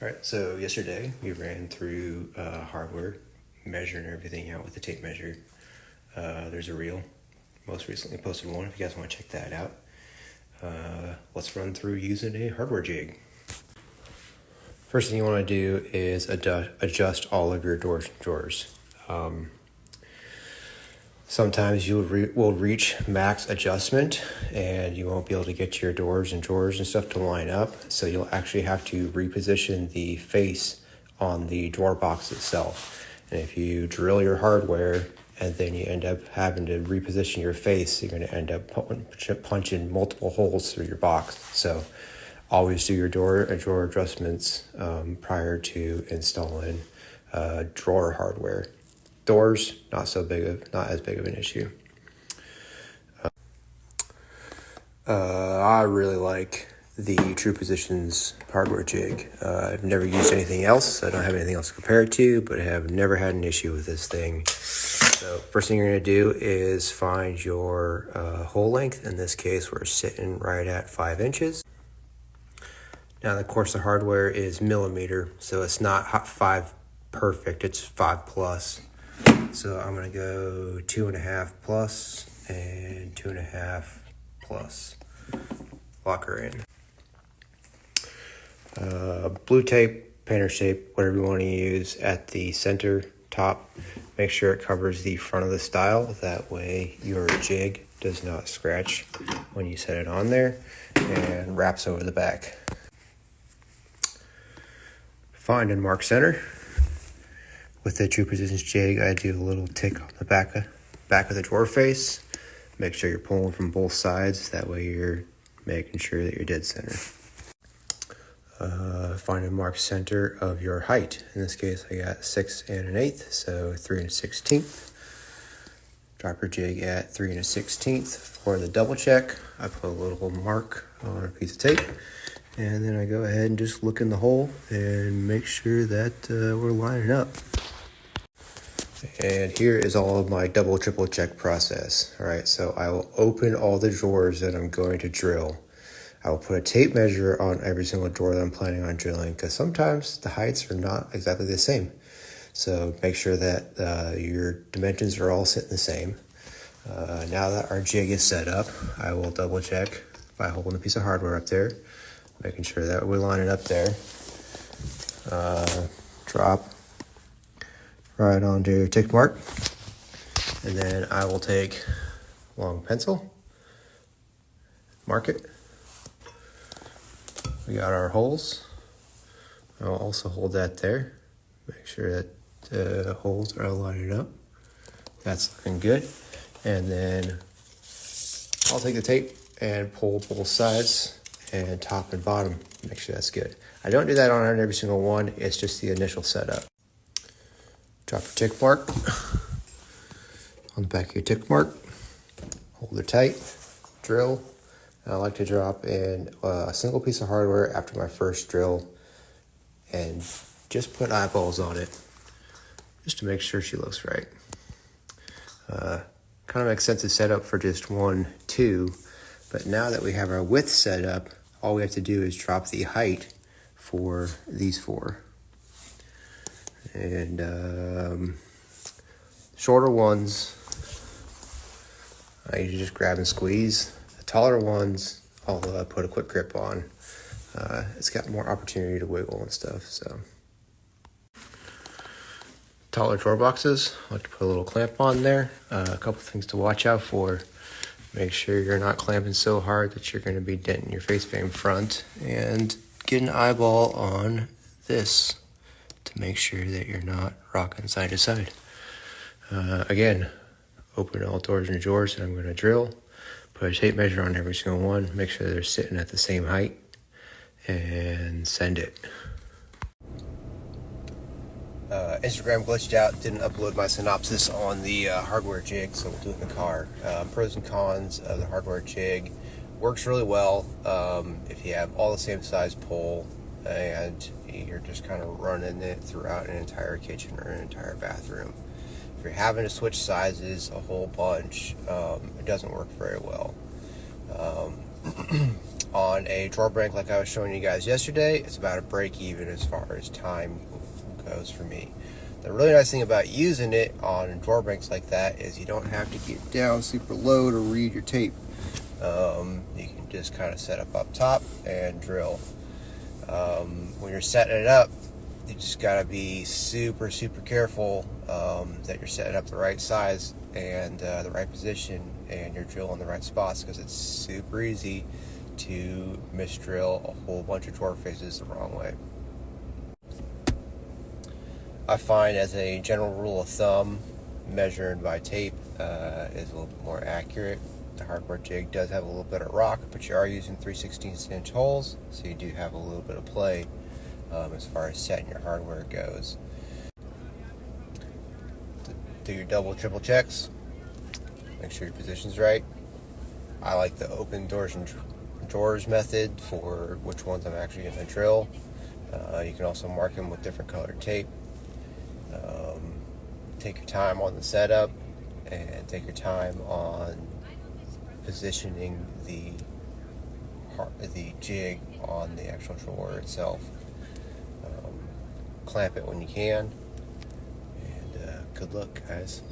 All right, so yesterday we ran through hardware, measuring everything out with the tape measure. There's a reel, most recently posted one if you guys want to check that out. Let's run through using a hardware jig. First thing you want to do is adjust all of your doors and drawers. Sometimes you will reach max adjustment and you won't be able to get your doors and drawers and stuff to line up. So you'll actually have to reposition the face on the drawer box itself. And if you drill your hardware and then you end up having to reposition your face, you're going to end up punching multiple holes through your box. So always do your door and drawer adjustments prior to installing drawer hardware. Doors, not as big of an issue. I really like the True Positions hardware jig. I've never used anything else. I don't have anything else to compare it to, but I have never had an issue with this thing. So first thing you're going to do is find your hole length. In this case, we're sitting right at 5 inches. Now, of course, the hardware is millimeter, so it's not 5 perfect, it's 5 plus. So I'm going to go 2.5 plus and 2.5 plus. Lock her in. Blue tape, painter tape, whatever you want to use at the center top. Make sure it covers the front of the style. That way your jig does not scratch when you set it on there, and wraps over the back. Find and mark center. With the True Positions jig, I do a little tick on the back of the drawer face. Make sure you're pulling from both sides. That way you're making sure that you're dead center. Find and mark center of your height. In this case, I got 6 1/8, so 3 1/16. Drop your jig at 3 1/16. For the double check, I put a little mark on a piece of tape. And then I go ahead and just look in the hole and make sure that we're lining up. And here is all of my double, triple check process. All right, so I will open all the drawers that I'm going to drill. I will put a tape measure on every single drawer that I'm planning on drilling, because sometimes the heights are not exactly the same. So make sure that your dimensions are all sitting the same. Now that our jig is set up, I will double check by holding a piece of hardware up there, making sure that we're lining up there. Drop right onto your tick mark, and then I will take long pencil, mark it. We got our holes. I'll also hold that there. Make sure that the holes are lining up. That's looking good. And then I'll take the tape and pull both sides and top and bottom. Make sure that's good. I don't do that on every single one. It's just the initial setup. Drop your tick mark on the back of your tick mark. Hold it tight. Drill. I like to drop in a single piece of hardware after my first drill and just put eyeballs on it just to make sure she looks right. Kind of makes sense to set up for just 1, 2, but now that we have our width set up, all we have to do is drop the height for these 4. And shorter ones, I usually just grab and squeeze. The taller ones, I'll put a quick grip on. It's got more opportunity to wiggle and stuff. So, taller drawer boxes, I like to put a little clamp on there. A couple things to watch out for. Make sure you're not clamping so hard that you're going to be denting your face frame front, and get an eyeball on this to make sure that you're not rocking side to side. Again, open all doors and drawers that I'm going to drill. Put a tape measure on every single one. Make sure they're sitting at the same height, and send it. Instagram glitched out, didn't upload my synopsis on the hardware jig, so we'll do it in the car. Pros and cons of the hardware jig. Works really well if you have all the same size pole and you're just kind of running it throughout an entire kitchen or an entire bathroom. If you're having to switch sizes a whole bunch, it doesn't work very well. On a drawer brake like I was showing you guys yesterday, it's about a break even as far as time goes for me. The really nice thing about using it on drawer brakes like that is you don't have to get down super low to read your tape. You can just kind of set up top and drill. When you're setting it up, you just got to be super careful that you're setting up the right size and the right position, and you're drilling the right spots, because it's super easy to misdrill a whole bunch of drawer faces the wrong way. I find, as a general rule of thumb, measuring by tape is a little bit more accurate. The hardware jig does have a little bit of rock, but you are using 3/16 inch holes, so you do have a little bit of play as far as setting your hardware goes. Do your double, triple checks. Make sure your position's right. I like the open doors and drawers method for which ones I'm actually going to drill. You can also mark them with different colored tape. Take your time on the setup, and take your time on positioning the jig on the actual drawer itself. Clamp it when you can, and good luck, guys.